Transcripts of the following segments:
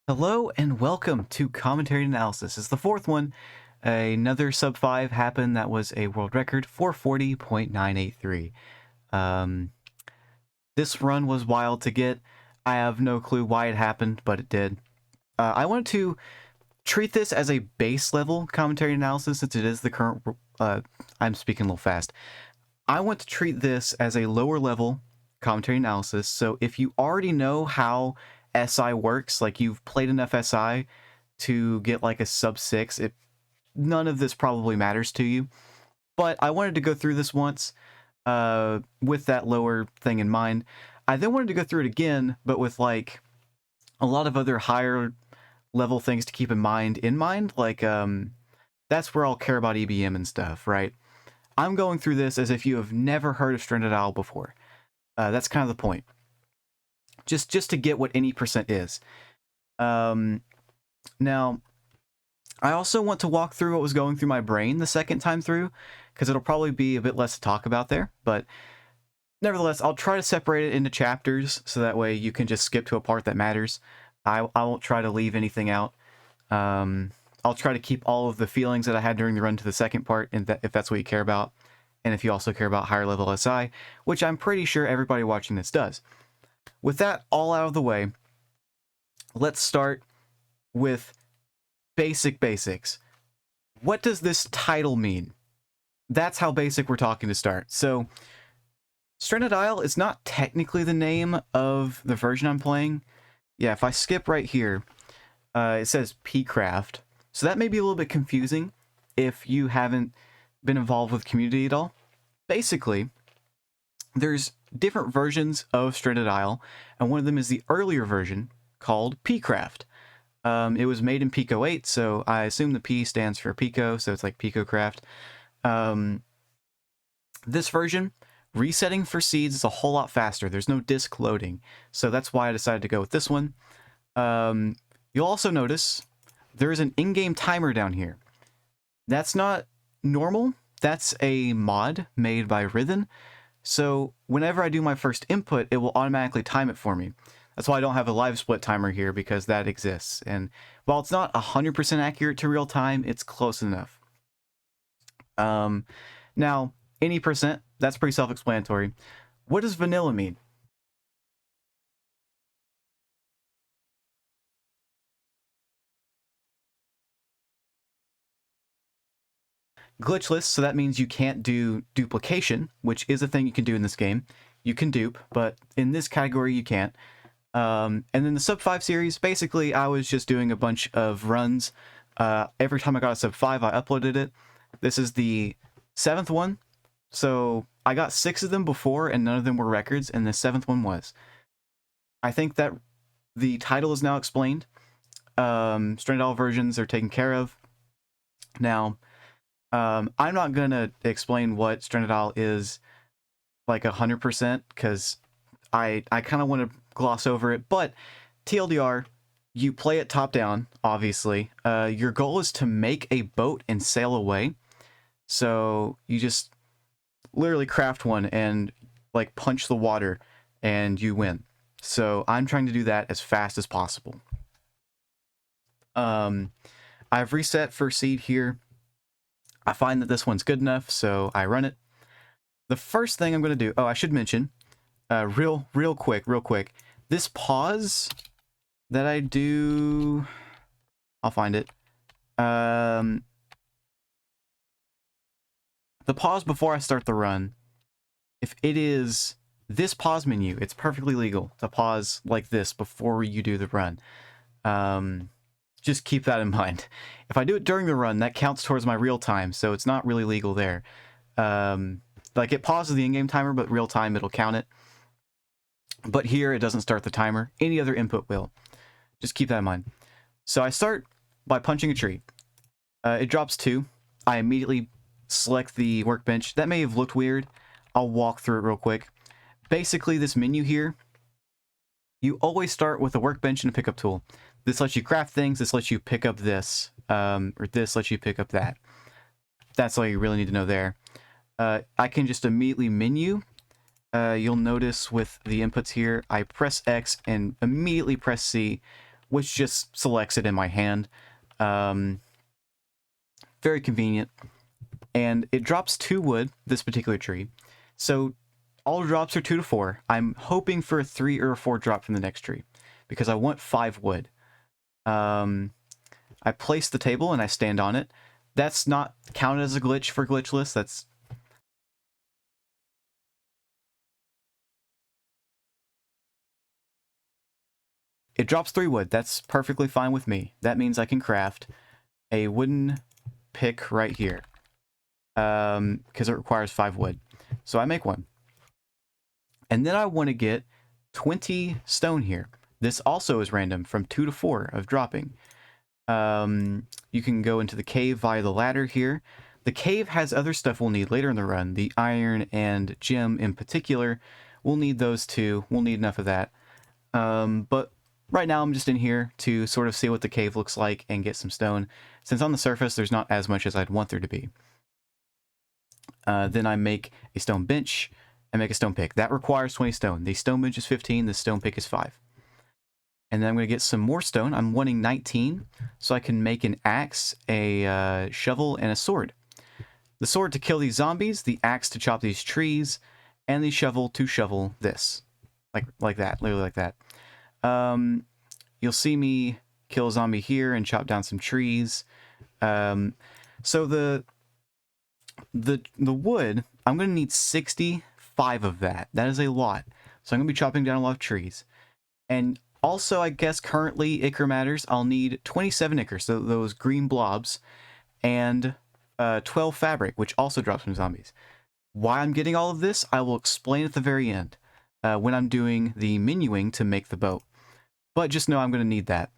Hello and welcome to Commentary and Analysis. This is the fourth one. Another sub 5 happened that was a world record, 440.983. This run was wild to get. I have no clue why it happened, but it did. I wanted to treat this as a base level commentary analysis since it is the current... I'm speaking a little fast. I want to treat this as a lower level commentary analysis, so if you already know how SI works, like you've played enough SI to get like a sub 6, none of this probably matters to you. But I wanted to go through this once with that lower thing in mind. I then wanted to go through it again, but with like a lot of other higher level things to keep in mind, like that's where I'll care about EBM and stuff, right? I'm going through this as if you have never heard of Stranded Isle before. That's kind of the point. Just to get what any percent is. Now, I also want to walk through what was going through my brain the second time through, because it'll probably be a bit less to talk about there, but nevertheless, I'll try to separate it into chapters, so that way you can just skip to a part that matters. I won't try to leave anything out. I'll try to keep all of the feelings that I had during the run to the second part, and if that's what you care about, and if you also care about higher level SI, which I'm pretty sure everybody watching this does. With that all out of the way, let's start with basics. What does this title mean? That's how basic we're talking to start. So, Stranded Isle is not technically the name of the version I'm playing. Yeah, if I skip right here, it says P-Craft. So that may be a little bit confusing if you haven't been involved with community at all. Basically, there's different versions of Stranded Isle, and one of them is the earlier version called P-Craft. It was made in Pico 8, so I assume the P stands for Pico, so it's like Pico Craft. This version, resetting for seeds is a whole lot faster. There's no disk loading, so that's why I decided to go with this one. You'll also notice there's an in-game timer down here. That's not normal. That's a mod made by Rhythm. So whenever I do my first input, it will automatically time it for me. That's why I don't have a live split timer here, because that exists. And while it's not 100% accurate to real time, it's close enough. Now, any percent, that's pretty self-explanatory. What does vanilla mean? Glitchless, so that means you can't do duplication, which is a thing you can do in this game. You can dupe, but in this category you can't. And then the sub 5 series, basically I was just doing a bunch of runs. Every time I got a sub 5, I uploaded it. This is the 7th one, so I got 6 of them before and none of them were records, and the 7th one was. I think that the title is now explained. Stranded Isle versions are taken care of. Now, I'm not gonna explain what Stranded Isle is like 100%, because I kind of want to gloss over it, but TLDR, you play it top down, obviously. Your goal is to make a boat and sail away. So you just literally craft one and like punch the water and you win. So I'm trying to do that as fast as possible. I've reset for seed here. I find that this one's good enough, so I run it. The first thing I'm going to do... Oh, I should mention, real quick, this pause that I do... I'll find it. The pause before I start the run, if it is this pause menu, it's perfectly legal to pause like this before you do the run. Just keep that in mind. If I do it during the run, that counts towards my real time, so it's not really legal there. Like, it pauses the in-game timer, but real time, it'll count it. But here, it doesn't start the timer. Any other input will. Just keep that in mind. So I start by punching a tree. It drops 2. I immediately select the workbench. That may have looked weird. I'll walk through it real quick. Basically, this menu here, you always start with a workbench and a pickup tool. This lets you craft things, this lets you pick up this, or this lets you pick up that. That's all you really need to know there. I can just immediately menu. You'll notice with the inputs here, I press X and immediately press C which just selects it in my hand. Very convenient. And it drops 2 wood, this particular tree. So all drops are 2 to 4. I'm hoping for a 3 or a 4 drop from the next tree, because I want 5 wood. I place the table and I stand on it. That's not counted as a glitch for Glitchless. That's... It drops 3 wood. That's perfectly fine with me. That means I can craft a wooden pick right here. Because it requires 5 wood. So I make one. And then I want to get 20 stone here. This also is random, from 2 to 4 of dropping. You can go into the cave via the ladder here. The cave has other stuff we'll need later in the run. The iron and gem in particular. We'll need those too. We'll need enough of that. But right now I'm just in here to sort of see what the cave looks like and get some stone, since on the surface there's not as much as I'd want there to be. Then I make a stone bench and make a stone pick. That requires 20 stone. The stone bench is 15, the stone pick is 5. And then I'm going to get some more stone. I'm wanting 19, so I can make an axe, a shovel, and a sword. The sword to kill these zombies, the axe to chop these trees, and the shovel to shovel this. Like that, literally like that. You'll see me kill a zombie here and chop down some trees. So the wood, I'm going to need 65 of that. That is a lot. So I'm going to be chopping down a lot of trees. And also, I guess currently, ichor matters. I'll need 27 ichor, so those green blobs, and 12 fabric, which also drops from zombies. Why I'm getting all of this, I will explain at the very end, when I'm doing the menuing to make the boat. But just know I'm going to need that.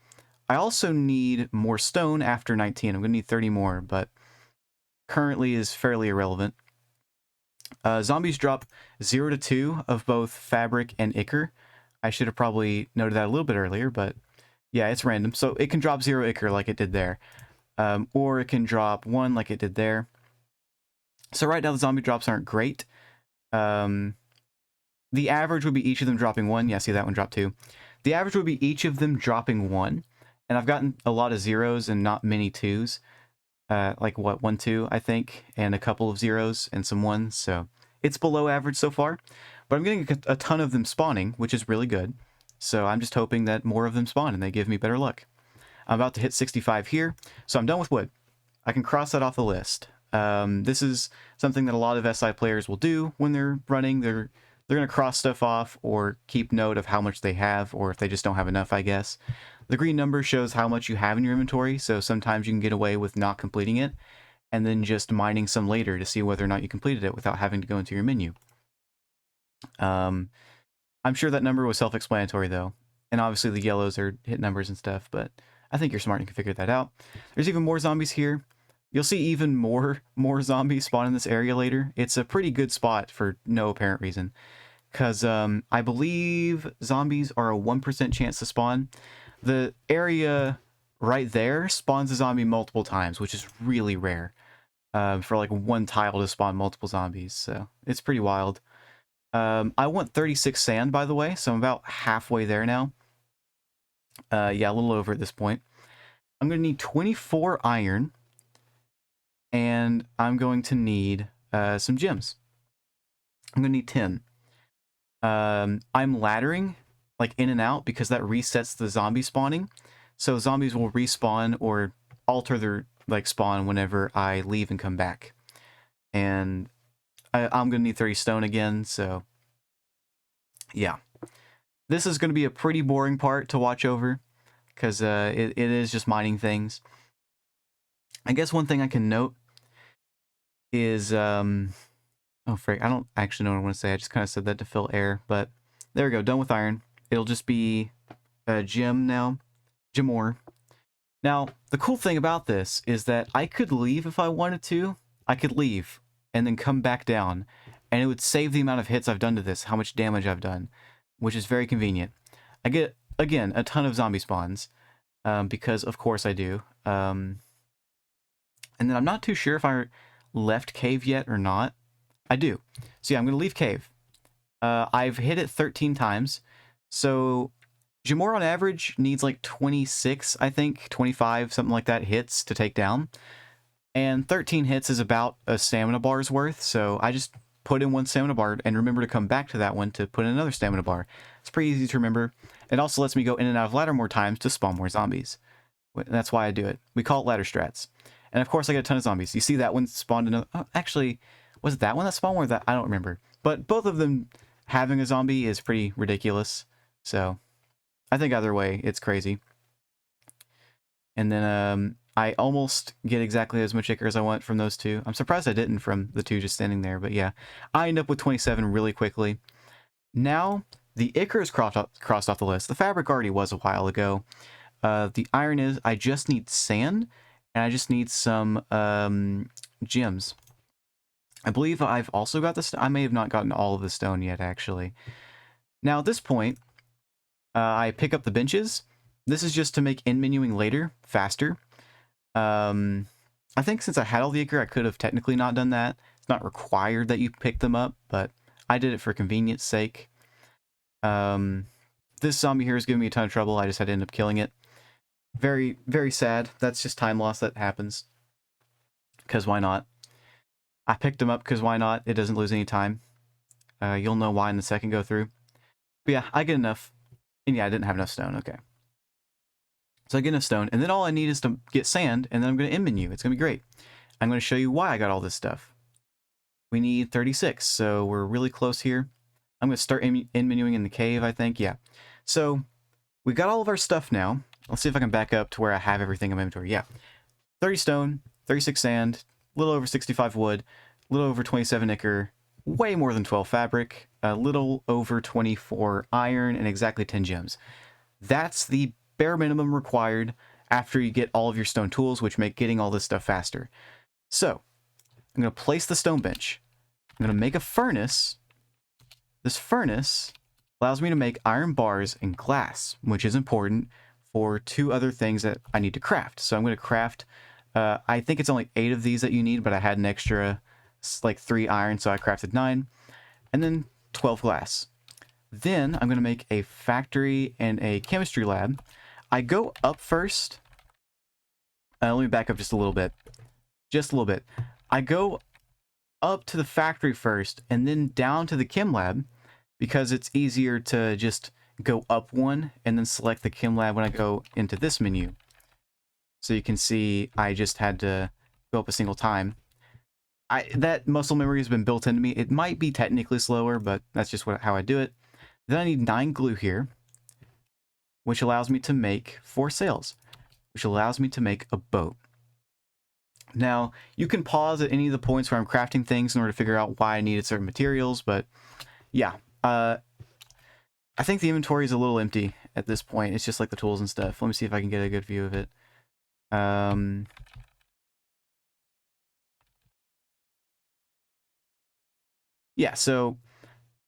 I also need more stone after 19. I'm going to need 30 more, but currently is fairly irrelevant. Zombies drop 0 to 2 of both fabric and ichor. I should have probably noted that a little bit earlier, but yeah, it's random. So it can drop 0 ichor like it did there. Or it can drop 1 like it did there. So right now the zombie drops aren't great. The average would be each of them dropping 1. Yeah, see that one dropped 2. The average would be each of them dropping 1. And I've gotten a lot of 0s and not many 2s. Like what, 1, 2, I think, and a couple of 0s and some 1s. So it's below average so far. But I'm getting a ton of them spawning, which is really good. So I'm just hoping that more of them spawn and they give me better luck. I'm about to hit 65 here, so I'm done with wood. I can cross that off the list. This is something that a lot of SI players will do when they're running. They're going to cross stuff off or keep note of how much they have, or if they just don't have enough, I guess. The green number shows how much you have in your inventory, so sometimes you can get away with not completing it, and then just mining some later to see whether or not you completed it without having to go into your menu. I'm sure that number was self-explanatory though, and obviously the yellows are hit numbers and stuff, but I think you're smart and can figure that out. There's even more zombies here. You'll see even more zombies spawn in this area later. It's a pretty good spot for no apparent reason, because I believe zombies are a 1% chance to spawn. The area right there spawns a zombie multiple times, which is really rare for like one tile to spawn multiple zombies, so it's pretty wild. I want 36 sand, by the way, so I'm about halfway there now. Yeah, a little over at this point. I'm going to need 24 iron, and I'm going to need some gems. I'm going to need 10. I'm laddering, like, in and out, because that resets the zombie spawning. So zombies will respawn or alter their, like, spawn whenever I leave and come back. And I'm going to need 30 stone again, so yeah. This is going to be a pretty boring part to watch over, because it is just mining things. I guess one thing I can note is, oh frick, I don't actually know what I want to say. I just kind of said that to fill air, but there we go, done with iron. It'll just be a gem now, gem ore. Now, the cool thing about this is that I could leave if I wanted to. I could leave and then come back down, and it would save the amount of hits I've done to this, how much damage I've done, which is very convenient. I get, again, a ton of zombie spawns, because of course I do. And then I'm not too sure if I left cave yet or not. I do. So yeah, I'm going to leave cave. I've hit it 13 times, so Jamor on average needs like 26, I think, 25, something like that hits to take down. And 13 hits is about a stamina bar's worth, so I just put in one stamina bar and remember to come back to that one to put in another stamina bar. It's pretty easy to remember. It also lets me go in and out of ladder more times to spawn more zombies. That's why I do it. We call it ladder strats. And of course I get a ton of zombies. You see that one spawned another... Oh, actually, was it that one that spawned or that? I don't remember. But both of them having a zombie is pretty ridiculous. So I think either way, it's crazy. And then I almost get exactly as much Ichor as I want from those two. I'm surprised I didn't from the two just standing there, but yeah. I end up with 27 really quickly. Now, the Ichor is crossed off the list. The fabric already was a while ago. The iron is, I just need sand, and I just need some gems. I believe I've also got this. I may have not gotten all of the stone yet, actually. Now, at this point, I pick up the benches. This is just to make end menuing later faster. I think since I had all the Ichor, I could have technically not done that. It's not required that you pick them up, but I did it for convenience sake. This zombie here is giving me a ton of trouble. I just had to end up killing it. Very, very sad. That's just time loss that happens. Because why not? I picked him up because why not? It doesn't lose any time. You'll know why in the second go through. But yeah, I get enough. And yeah, I didn't have enough stone. Okay. So I get enough stone, and then all I need is to get sand, and then I'm going to end menu. It's going to be great. I'm going to show you why I got all this stuff. We need 36, so we're really close here. I'm going to start end menuing in the cave, I think. Yeah. So we got all of our stuff now. Let's see if I can back up to where I have everything in my inventory. Yeah. 30 stone, 36 sand, a little over 65 wood, a little over 27 Ichor, way more than 12 fabric, a little over 24 iron, and exactly 10 gems. That's the bare minimum required after you get all of your stone tools, which make getting all this stuff faster. So, I'm going to place the stone bench. I'm going to make a furnace. This furnace allows me to make iron bars and glass, which is important for two other things that I need to craft. So I'm going to craft, I think it's only 8 of these that you need, but I had an extra, like 3 iron, so I crafted 9. And then 12 glass. Then I'm going to make a factory and a chemistry lab. I go up first. Let me back up just a little bit. Just a little bit. I go up to the factory first and then down to the chem lab because it's easier to just go up one and then select the chem lab when I go into this menu. So you can see I just had to go up a single time. That muscle memory has been built into me. It might be technically slower, but that's just how I do it. Then I need 9 glue here, which allows me to make 4 sails, which allows me to make a boat. Now, you can pause at any of the points where I'm crafting things in order to figure out why I needed certain materials, but yeah. I think the inventory is a little empty at this point. It's just like the tools and stuff. Let me see if I can get a good view of it. Yeah, so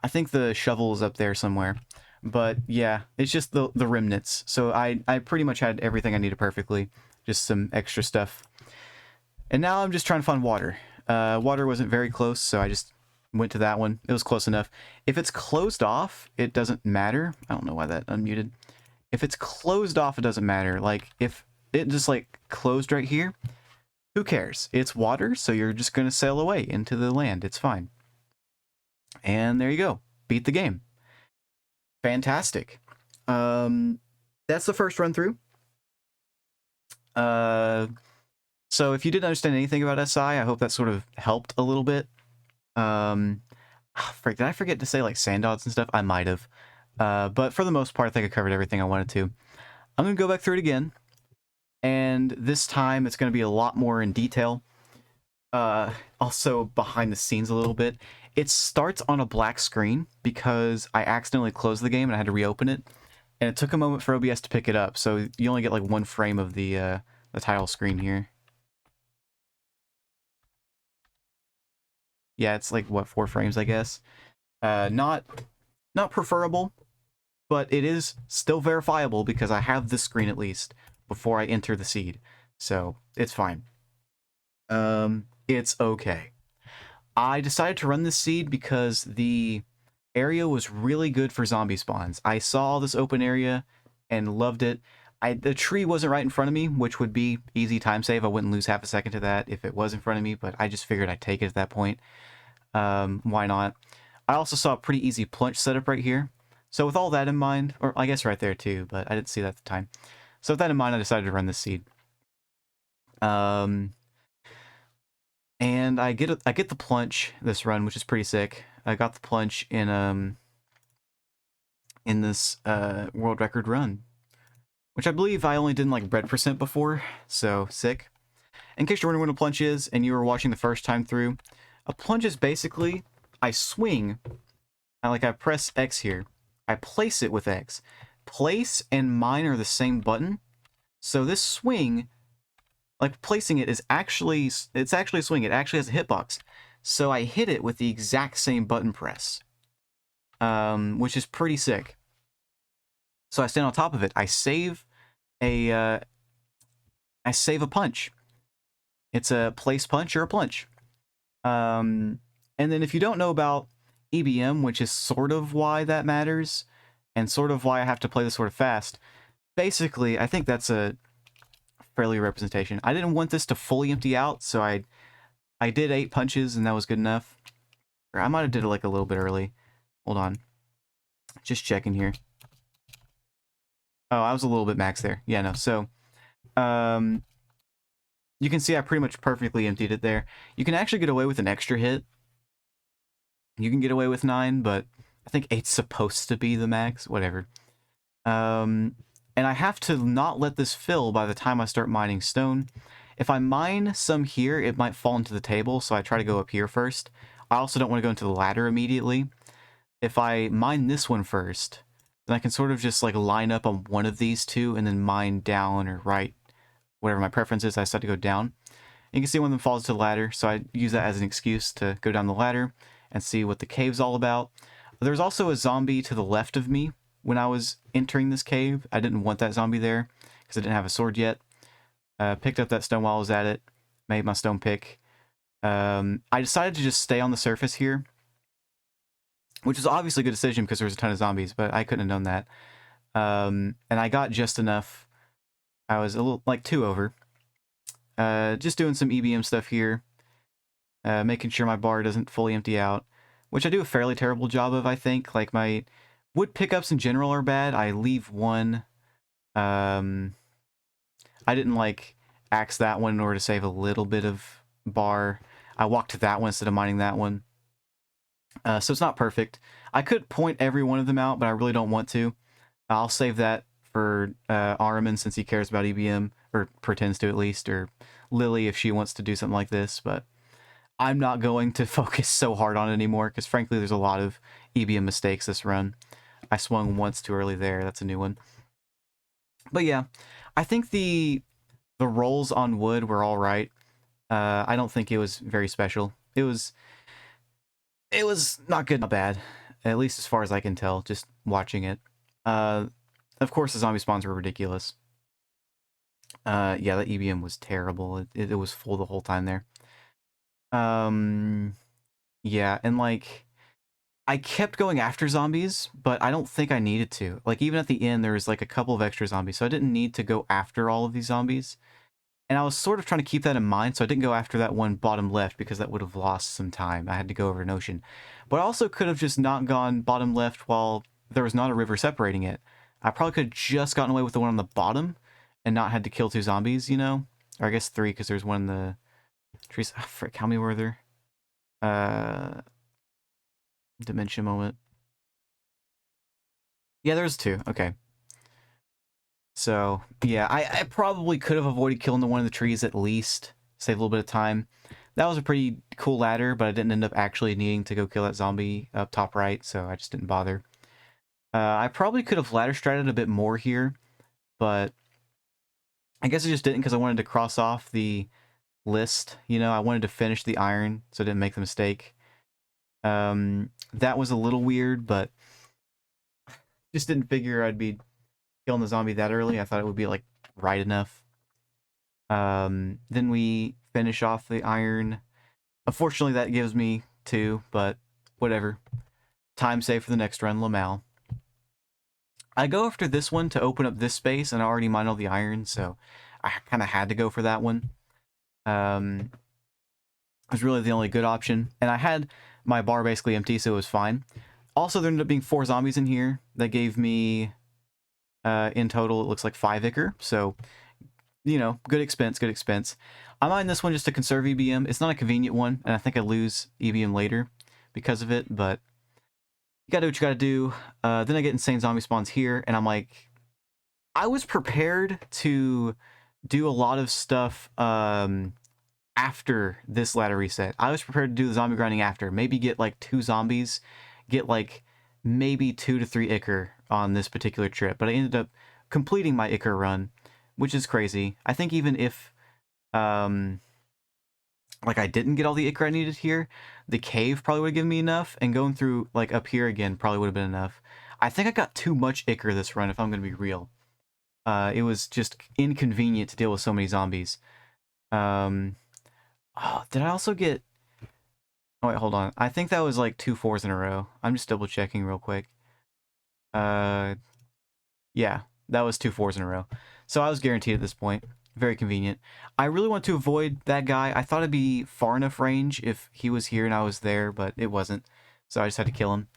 I think the shovel is up there somewhere. But yeah, it's just the remnants. So I pretty much had everything I needed perfectly. Just some extra stuff. And now I'm just trying to find water. Water wasn't very close, so I just went to that one. It was close enough. If it's closed off, it doesn't matter. I don't know why that unmuted. If it's closed off, it doesn't matter. Like, if it just, like, closed right here, who cares? It's water, so you're just going to sail away into the land. It's fine. And there you go. Beat the game. Fantastic. That's the first run through. So if you didn't understand anything about SI, I hope that sort of helped a little bit. Frick, did I forget to say like sand dots and stuff? I might have. But for the most part, I think I covered everything I wanted to. I'm going to go back through it again. And this time it's going to be a lot more in detail. Also behind the scenes a little bit. It starts on a black screen because I accidentally closed the game and I had to reopen it. And it took a moment for OBS to pick it up, so you only get like 1 frame of the title screen here. Yeah, it's like, what, 4 frames, I guess. Not preferable, but it is still verifiable because I have this screen at least before I enter the seed. So, it's fine. It's okay. I decided to run this seed because the area was really good for zombie spawns. I saw this open area and loved it. The tree wasn't right in front of me, which would be easy time save. I wouldn't lose half a second to that if it was in front of me, but I just figured I'd take it at that point. Why not? I also saw a pretty easy plunge setup right here. So with all that in mind, or I guess right there too, but I didn't see that at the time. So with that in mind, I decided to run this seed. And I get the plunge this run, which is pretty sick. I got the plunge in this world record run, which I believe I only did in like bread percent before, so sick. In case you're wondering what a plunge is, and you were watching the first time through, a plunge is basically, I swing, I press X here, I place it with X. Place and mine are the same button, so this swing, like placing it is actually, it's actually a swing, it actually has a hitbox. So I hit it with the exact same button press, which is pretty sick. So I stand on top of it, I save a punch. It's a place punch or a plunge. And then if you don't know about EBM, which is sort of why that matters, and sort of why I have to play this sort of fast, basically, I think that's a fairly representation. I didn't want this to fully empty out, so I did 8 punches, and that was good enough. Or I might have did it like a little bit early. Hold on. Just checking here. Oh, I was a little bit max there. Yeah, no, so... you can see I pretty much perfectly emptied it there. You can actually get away with an extra hit. You can get away with 9, but I think 8's supposed to be the max. Whatever. And I have to not let this fill by the time I start mining stone. If I mine some here, it might fall into the table, so I try to go up here first. I also don't want to go into the ladder immediately. If I mine this one first, then I can sort of just like line up on one of these two and then mine down or right. Whatever my preference is, I decide to go down. You can see one of them falls to the ladder, so I use that as an excuse to go down the ladder and see what the cave's all about. There's also a zombie to the left of me when I was entering this cave. I didn't want that zombie there because I didn't have a sword yet. Picked up that stone while I was at it, made my stone pick. I decided to just stay on the surface here, which is obviously a good decision because there was a ton of zombies, but I couldn't have known that. And I got just enough. I was a little, like 2 over. Just doing some EBM stuff here. Making sure my bar doesn't fully empty out. Which I do a fairly terrible job of, I think. Like, my wood pickups in general are bad. I leave one. I didn't, like, axe that one in order to save a little bit of bar. I walked to that one instead of mining that one. So it's not perfect. I could point every one of them out, but I really don't want to. I'll save that for Araman since he cares about EBM, or pretends to at least, or Lily if she wants to do something like this, but I'm not going to focus so hard on it anymore, because frankly there's a lot of EBM mistakes this run. I swung once too early there, that's a new one. But yeah, I think the rolls on wood were alright. I don't think it was very special. It was not good, not bad, at least as far as I can tell, just watching it. Of course, the zombie spawns were ridiculous. Yeah, that EBM was terrible. It was full the whole time there. Yeah, and like, I kept going after zombies, but I don't think I needed to. Like, even at the end, there was like a couple of extra zombies, so I didn't need to go after all of these zombies. And I was sort of trying to keep that in mind, so I didn't go after that one bottom left, because that would have lost some time. I had to go over an ocean. But I also could have just not gone bottom left while there was not a river separating it. I probably could have just gotten away with the one on the bottom and not had to kill 2 zombies, you know? Or I guess 3, because there's one in the trees. Oh, frick, how many were there? Dementia moment. Yeah, there's 2. Okay. So, yeah, I probably could have avoided killing the one in the trees at least. Save a little bit of time. That was a pretty cool ladder, but I didn't end up actually needing to go kill that zombie up top right, so I just didn't bother. I probably could have ladder stratted a bit more here, but I guess I just didn't because I wanted to cross off the list. You know, I wanted to finish the iron, so I didn't make the mistake. That was a little weird, but just didn't figure I'd be killing the zombie that early. I thought it would be, like, right enough. Then we finish off the iron. Unfortunately, that gives me 2, but whatever. Time save for the next run, Lamal. I go after this one to open up this space, and I already mined all the iron, so I kind of had to go for that one. It was really the only good option, and I had my bar basically empty, so it was fine. Also, there ended up being 4 zombies in here that gave me, in total, it looks like 5 ichor, so, you know, good expense, good expense. I mine this one just to conserve EBM. It's not a convenient one, and I think I lose EBM later because of it, but you gotta do what you gotta do. Then I get insane zombie spawns here, and I'm like, I was prepared to do a lot of stuff after this ladder reset. I was prepared to do the zombie grinding after. Maybe get like 2 zombies, get like maybe 2 to 3 ichor on this particular trip. But I ended up completing my ichor run, which is crazy. I think even if like I didn't get all the ichor I needed here, the cave probably would have given me enough, and going through like up here again probably would have been enough. I think I got too much ichor this run, if I'm going to be real. It was just inconvenient to deal with so many zombies. Oh, did I also get... Oh, wait, hold on. I think that was like 2 4s in a row. I'm just double checking real quick. Yeah, that was 2 4s in a row. So I was guaranteed at this point. Very convenient. I really want to avoid that guy. I thought it'd be far enough range if he was here and I was there, but it wasn't. So I just had to kill him.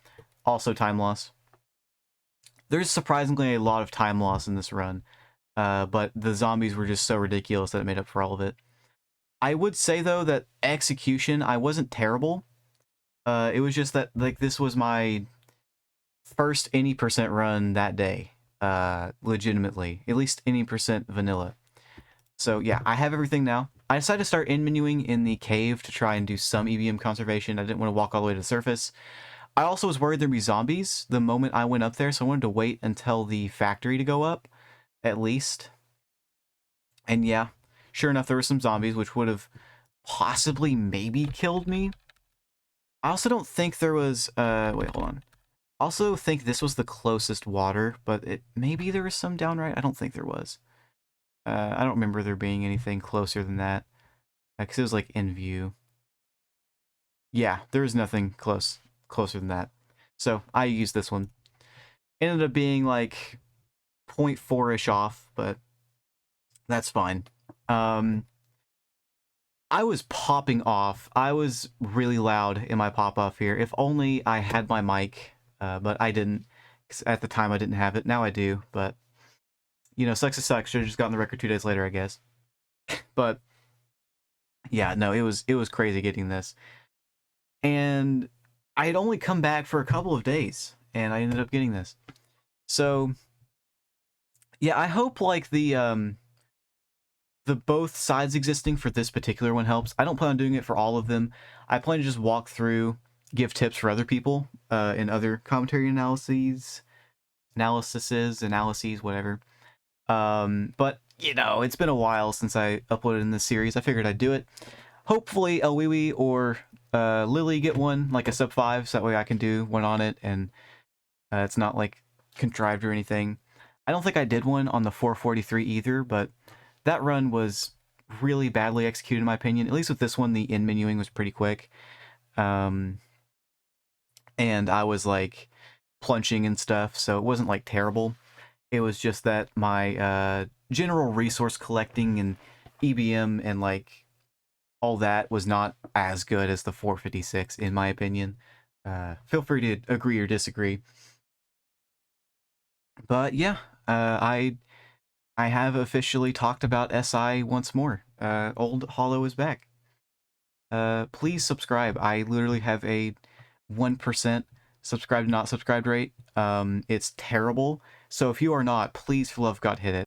Also time loss. There's surprisingly a lot of time loss in this run. But the zombies were just so ridiculous that it made up for all of it. I would say, though, that execution, I wasn't terrible. It was just that, like, this was my first any percent run that day. Legitimately. At least any percent vanilla. So, yeah, I have everything now. I decided to start in-menuing in the cave to try and do some EBM conservation. I didn't want to walk all the way to the surface. I also was worried there'd be zombies the moment I went up there, so I wanted to wait until the factory to go up, at least. And yeah, sure enough, there were some zombies, which would have possibly maybe killed me. I also don't think there was, wait, hold on. I also think this was the closest water, but maybe there was some downright. I don't think there was. I don't remember there being anything closer than that, because it was like in view. Yeah, there was nothing closer than that. So I used this one. Ended up being like 0.4-ish off, but that's fine. I was popping off. I was really loud in my pop-off here. If only I had my mic, but I didn't. 'Cause at the time, I didn't have it. Now I do, but, you know, sucks to suck. Should have just gotten the record 2 days later, I guess. But, yeah, no, it was crazy getting this. And I had only come back for a couple of days, and I ended up getting this. So, yeah, I hope, like, the both sides existing for this particular one helps. I don't plan on doing it for all of them. I plan to just walk through, give tips for other people in other commentary analyses, whatever. But, you know, it's been a while since I uploaded in this series. I figured I'd do it. Hopefully Elwiwi or Lily get one, like a sub 5, so that way I can do one on it, and it's not, like, contrived or anything. I don't think I did one on the 443 either, but that run was really badly executed in my opinion. At least with this one, the in-menuing was pretty quick. And I was, like, plunging and stuff, so it wasn't, like, terrible. It was just that my general resource collecting and EBM and, like, all that was not as good as the 456, in my opinion. Feel free to agree or disagree. But yeah, I have officially talked about SI once more. Old Hollow is back. Please subscribe. I literally have a 1% subscribed not subscribed rate. It's terrible. So if you are not, please, for love of God, hit it.